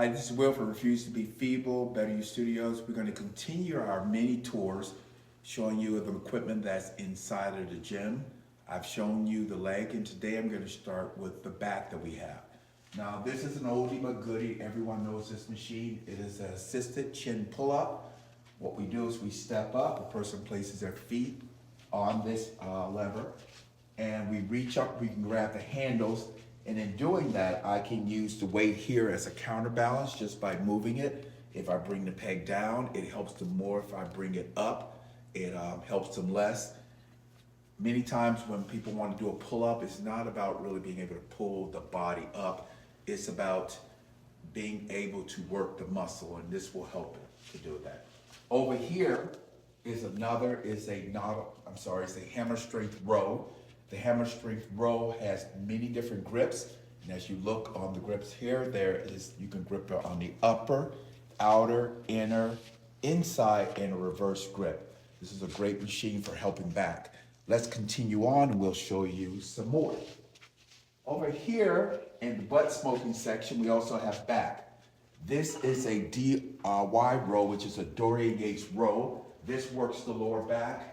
Hi, this is Will for Refuse to Be Feeble, Better You Studios. We're going to continue our mini tours showing you the equipment that's inside of the gym. I've shown you the leg, and today I'm going to start with the back that we have. Now, this is an oldie but goodie. Everyone knows this machine. It is an assisted chin pull-up. What we do is we step up, the person places their feet on this lever, and we reach up, we can grab the handles, and in doing that, I can use the weight here as a counterbalance just by moving it. If I bring the peg down, it helps them more. If I bring it up, it helps them less. Many times when people want to do a pull-up, it's not about really being able to pull the body up. It's about being able to work the muscle, and this will help to do that. Over here is a hammer strength row. The hammer strength row has many different grips, and as you look on the grips here, you can grip it on the upper, outer, inner, inside, and a reverse grip. This is a great machine for helping back. Let's continue on and we'll show you some more. Over here in the butt smoking section, we also have back. This is a DY row, which is a Dorian Yates row. This works the lower back.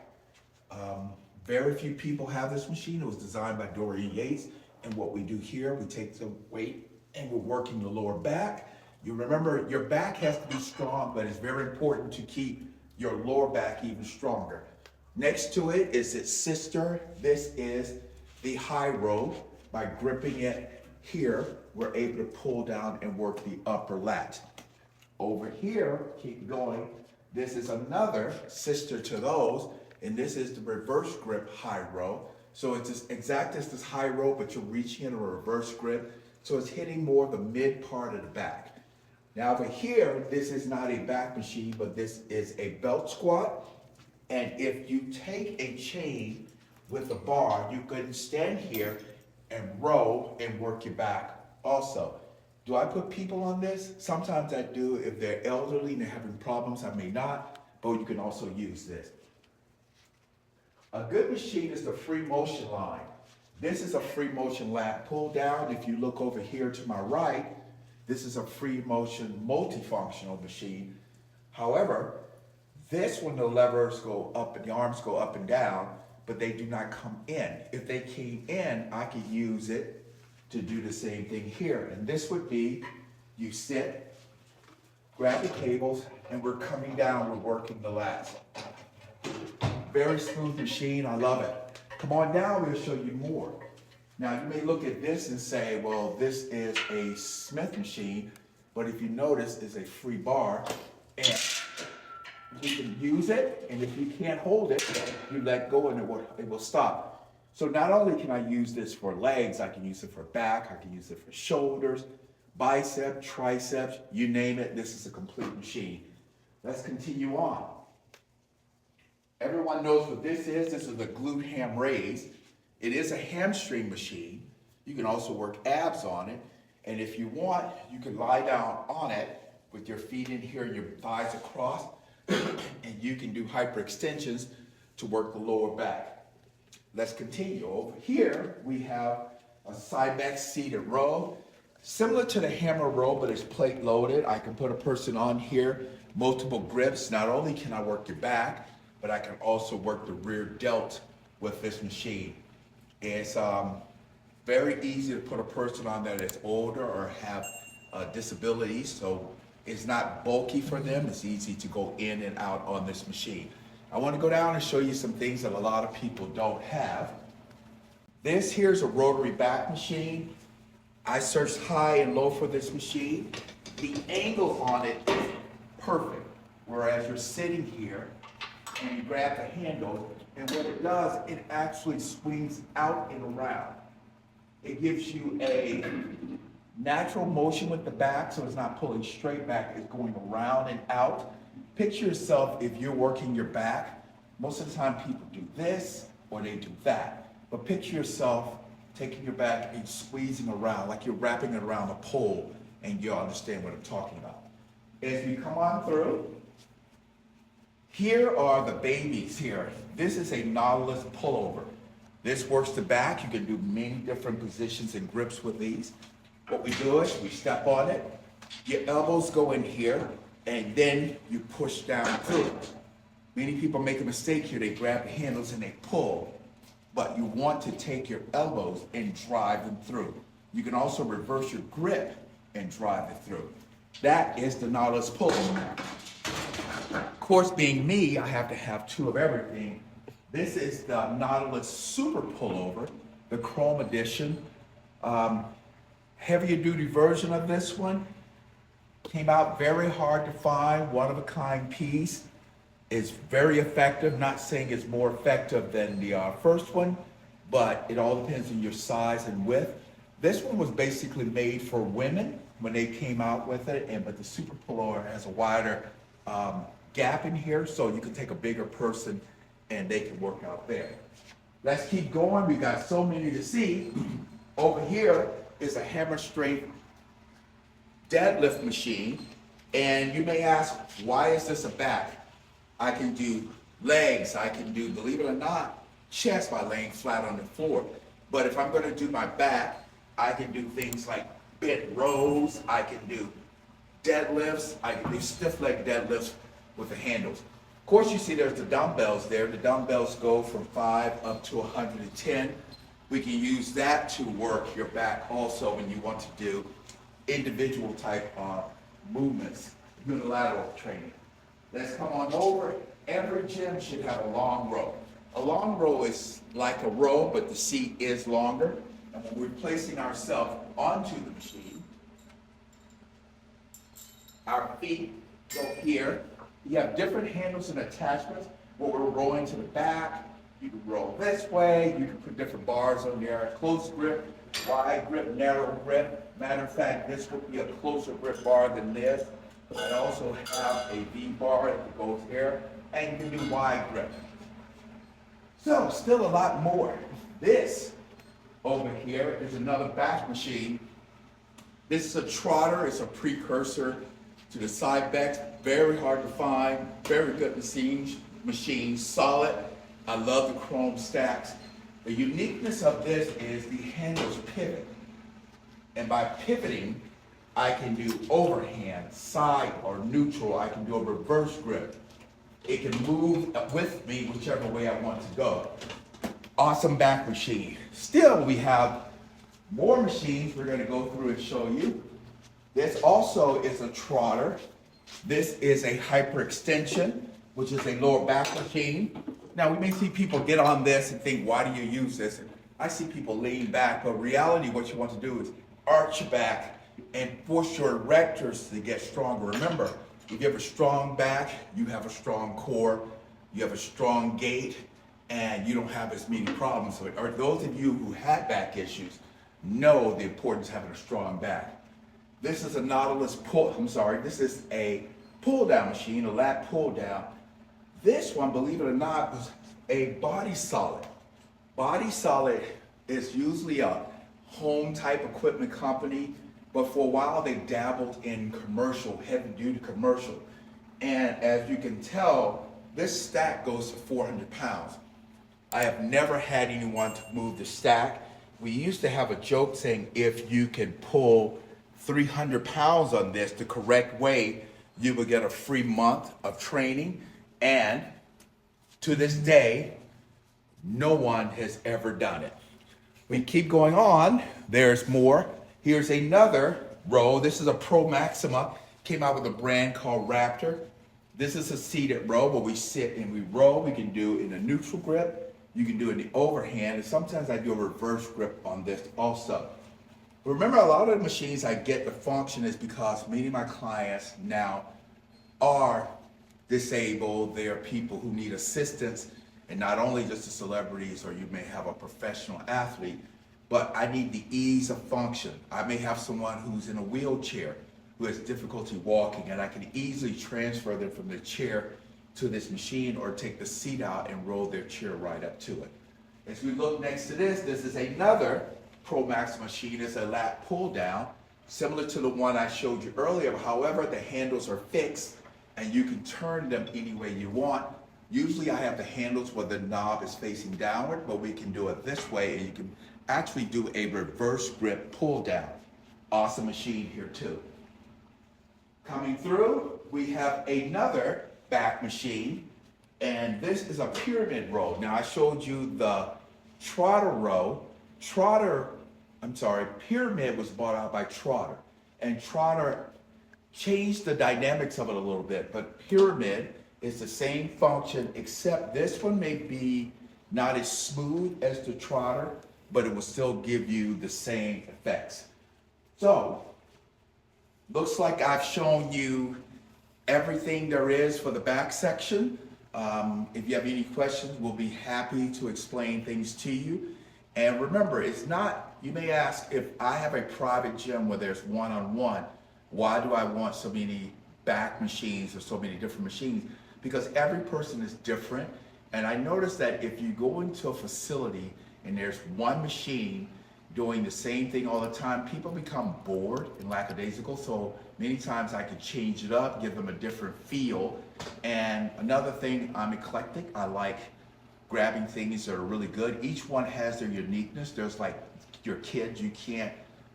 Very few people have this machine. It was designed by Dorian Yates. And what we do here, we take the weight and we're working the lower back. You remember your back has to be strong, but it's very important to keep your lower back even stronger. Next to it is its sister. This is the high row. By gripping it here, we're able to pull down and work the upper lat. Over here, keep going. This is another sister to those, and this is the reverse grip high row. So it's as exact as this high row, but you're reaching in a reverse grip. So it's hitting more of the mid part of the back. Now over here, this is not a back machine, but this is a belt squat. And if you take a chain with a bar, you can stand here and row and work your back also. Do I put people on this? Sometimes I do. If they're elderly and they're having problems, I may not, but you can also use this. A good machine is the free motion line. This is a free motion lat pull down. If you look over here to my right, this is a free motion multifunctional machine. However, this one, the levers go up and the arms go up and down, but they do not come in. If they came in, I could use it to do the same thing here. And this would be, you sit, grab the cables, and we're coming down, we're working the lats. Very smooth machine, I love it. Come on down, we'll show you more. Now you may look at this and say, well, this is a Smith machine, but if you notice, it's a free bar, and you can use it, and if you can't hold it, you let go and it will stop. So not only can I use this for legs, I can use it for back, I can use it for shoulders, bicep, triceps, you name it, this is a complete machine. Let's continue on. Everyone knows what this is. This is the glute ham raise. It is a hamstring machine. You can also work abs on it. And if you want, you can lie down on it with your feet in here and your thighs across. And you can do hyperextensions to work the lower back. Let's continue. Over here, we have a side back seated row. Similar to the hammer row, but it's plate loaded. I can put a person on here, multiple grips. Not only can I work your back, but I can also work the rear delt with this machine. It's very easy to put a person on that is older or have disabilities, so it's not bulky for them. It's easy to go in and out on this machine. I want to go down and show you some things that a lot of people don't have. This here's a rotary back machine. I searched high and low for this machine. The angle on it is perfect, whereas you're sitting here and you grab the handle, and what it does, it actually swings out and around. It gives you a natural motion with the back, so it's not pulling straight back, it's going around and out. Picture yourself if you're working your back. Most of the time people do this or they do that. But picture yourself taking your back and squeezing around like you're wrapping it around a pole, and you'll understand what I'm talking about. As we come on through, here are the babies here. This is a Nautilus pullover. This works the back. You can do many different positions and grips with these. What we do is we step on it, Your elbows go in here, and then you push down through. Many people make a mistake here. They grab the handles and they pull, but you want to take your elbows and drive them through. You can also reverse your grip and drive it through. That is the Nautilus pullover. Of course, being me, I have to have two of everything. This is the Nautilus Super Pullover, the Chrome Edition. Heavier duty version of this one. Came out very hard to find, one of a kind piece. It's very effective, not saying it's more effective than the first one, but it all depends on your size and width. This one was basically made for women when they came out with it, but the Super Pullover has a wider gap in here, so you can take a bigger person and they can work out there. Let's keep going, we got so many to see. Over here is a hammer strength deadlift machine, and you may ask, why is this a back? I can do legs, I can do, believe it or not, chest by laying flat on the floor. But if I'm gonna do my back, I can do things like bent rows, I can do deadlifts, I can do stiff leg deadlifts with the handles. Of course, you see there's the dumbbells there. The dumbbells go from 5 up to 110. We can use that to work your back also when you want to do individual type movements, unilateral training. Let's come on over. Every gym should have a long row. A long row is like a row, but the seat is longer. And when we're placing ourselves onto the machine, our feet go here. You have different handles and attachments. When we're rolling to the back, you can roll this way. You can put different bars on there. Close grip, wide grip, narrow grip. Matter of fact, this would be a closer grip bar than this. I also have a V bar that goes here, and you can do wide grip. So, still a lot more. This over here is another back machine. This is a trotter. It's a precursor to the side backs. Very hard to find. Very good machine, solid. I love the chrome stacks. The uniqueness of this is the handles pivot. And by pivoting, I can do overhand, side, or neutral. I can do a reverse grip. It can move with me whichever way I want to go. Awesome back machine. Still, we have more machines we're going to go through and show you. This also is a trotter. This is a hyperextension, which is a lower back machine. Now, we may see people get on this and think, why do you use this? And I see people lean back, but in reality, what you want to do is arch your back and force your erectors to get stronger. Remember, if you have a strong back, you have a strong core, you have a strong gait, and you don't have as many problems. Or those of you who had back issues know the importance of having a strong back. This is a Nautilus this is a pull down machine, a lat pull down. This one, believe it or not, was a Body Solid. Body Solid is usually a home type equipment company, but for a while they dabbled in commercial, heavy duty commercial. And as you can tell, this stack goes to 400 pounds. I have never had anyone to move the stack. We used to have a joke saying if you can pull 300 pounds on this the correct way, you will get a free month of training. And to this day, no one has ever done it. We keep going on. There's more. Here's another row. This is a Pro Maxima. Came out with a brand called Raptor. This is a seated row where we sit and we row. We can do it in a neutral grip. You can do it in the overhand. And sometimes I do a reverse grip on this also. Remember, a lot of the machines I get the function is because many of my clients now are disabled. They are people who need assistance, and not only just the celebrities, or you may have a professional athlete, but I need the ease of function. I may have someone who's in a wheelchair who has difficulty walking, and I can easily transfer them from the chair to this machine or take the seat out and roll their chair right up to it. As we look next to this, this is another Pro Max machine. It's a lat pull down, similar to the one I showed you earlier. However, the handles are fixed and you can turn them any way you want. Usually I have the handles where the knob is facing downward, but we can do it this way and you can actually do a reverse grip pull down. Awesome machine here too. Coming through, we have another back machine, and this is a pyramid row. Now I showed you the Trotter row. Pyramid was bought out by Trotter, and Trotter changed the dynamics of it a little bit, but pyramid is the same function, except this one may be not as smooth as the Trotter, but it will still give you the same effects. So, looks like I've shown you everything there is for the back section. If you have any questions, we'll be happy to explain things to you. And remember, it's not, you may ask, if I have a private gym where there's one-on-one, why do I want so many back machines or so many different machines? Because every person is different. And I noticed that if you go into a facility and there's one machine doing the same thing all the time, people become bored and lackadaisical. So many times I could change it up, give them a different feel. And another thing, I'm eclectic. I like grabbing things that are really good. Each one has their uniqueness. There's like your kids, you can't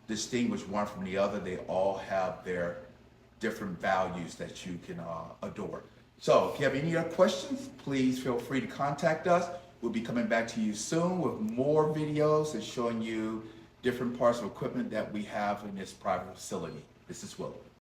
distinguish one from the other. They all have their different values that you can adore. So if you have any other questions, please feel free to contact us. We'll be coming back to you soon with more videos and showing you different parts of equipment that we have in this private facility. This is Will.